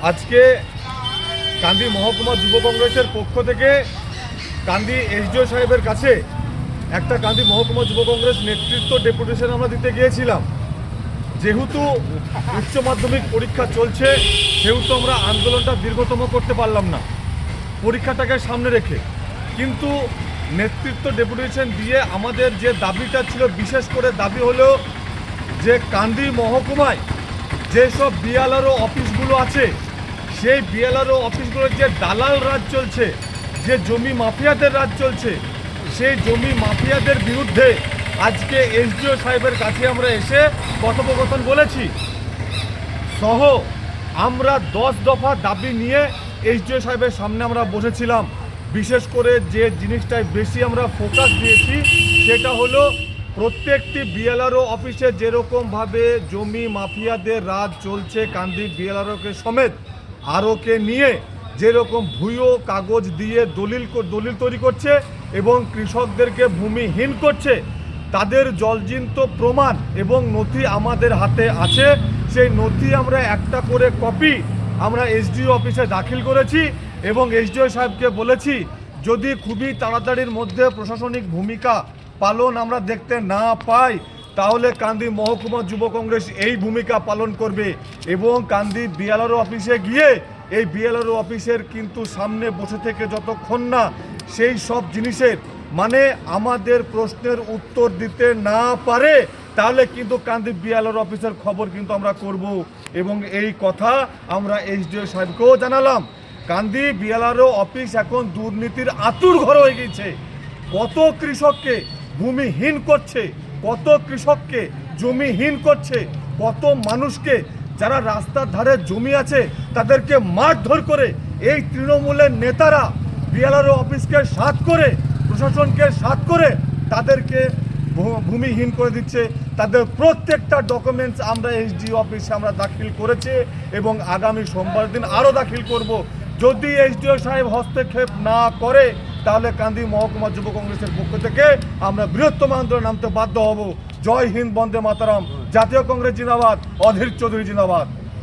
আজকে কান্দি মহকুমা যুব কংগ্রেসের পক্ষ থেকে কান্দি এসডিও সাহেবের কাছে একটা কান্দি মহকুমা যুব কংগ্রেস নেতৃত্ব ডেপুটেশন আমরা দিতে গিয়েছিলাম। যেহেতু উচ্চ মাধ্যমিক পরীক্ষা চলছে সেহেতু আমরা আন্দোলনটা দীর্ঘতম করতে পারলাম না পরীক্ষাটাকে সামনে রেখে, কিন্তু নেতৃত্ব ডেপুটেশন দিয়ে আমাদের যে দাবিটা ছিল, বিশেষ করে দাবি হলো যে কান্দি মহকুমায় যেসব বিএলআরও অফিসগুলো আছে সেই বিএলআরও অফিসগুলোর যে দালাল রাজ চলছে, যে জমি মাফিয়াদের রাজ চলছে, সেই জমি মাফিয়াদের বিরুদ্ধে আজকে এসডিও সাহেবের কাছে আমরা এসে কথোপকথন বলেছি সহ আমরা 10 দফা দাবি নিয়ে এসডিও সাহেবের সামনে আমরা বসেছিলাম। বিশেষ করে যে জিনিসটায় বেশি আমরা ফোকাস দিয়েছি সেটা হলো প্রত্যেকটি বিএলআরও অফিসে যেরকমভাবে জমি মাফিয়াদের রাজ চলছে, কান্দি বিএলআরওকে সমেত আরওকে নিয়ে যেরকম ভুয়ো কাগজ দিয়ে দলিল তৈরি করছে এবং কৃষকদেরকে ভূমিহীন করছে, তাদের জলজিন্ত প্রমাণ এবং নথি আমাদের হাতে আছে। সেই নথি আমরা একটা করে কপি আমরা এসডিও অফিসে দাখিল করেছি এবং এসডিও সাহেবকে বলেছি যদি খুবই তাড়াতাড়ির মধ্যে প্রশাসনিক ভূমিকা পালন আমরা দেখতে না পাই তাহলে কান্দি মহকুমা যুব কংগ্রেস এই ভূমিকা পালন করবে এবং কান্দি বিএলআরও অফিসে গিয়ে এই বিএলআরও অফিসের কিন্তু সামনে বসে থেকে যতক্ষণ না সেই সব জিনিসের মানে আমাদের প্রশ্নের উত্তর দিতে না পারে তাহলে কিন্তু কান্দি বিএলআরও অফিসের খবর কিন্তু আমরা করব এবং এই কথা আমরা এসডিও সাহেবকেও জানালাম। কান্দি বিএলআরও অফিস এখন দুর্নীতির আতুর ঘর হয়ে গেছে। কত কৃষককে ভূমিহীন করছে, কত কৃষককে জমিহীন করছে, কত মানুষকে যারা রাস্তার ধারে জমি আছে তাদেরকে মারধর করে এই তৃণমূলের নেতারা বিএলআরও অফিসকে সাথ করে প্রশাসনকে সাথ করে তাদেরকে ভূমিহীন করে দিচ্ছে। তাদের প্রত্যেকটা ডকুমেন্টস আমরা এসডিও অফিসে আমরা দাখিল করেছি এবং আগামী সোমবার দিন আরও দাখিল করব। যদি এসডিও সাহেব হস্তক্ষেপ না করে তাহলে কান্দি মহকুমা যুব কংগ্রেসের পক্ষ থেকে আমরা বৃহত্তম আন্দোলনে নামতে বাধ্য হব। জয় হিন্দ, বন্দে মাতরম, জাতীয় কংগ্রেস জিন্দাবাদ, অধীর চৌধুরী জিন্দাবাদ।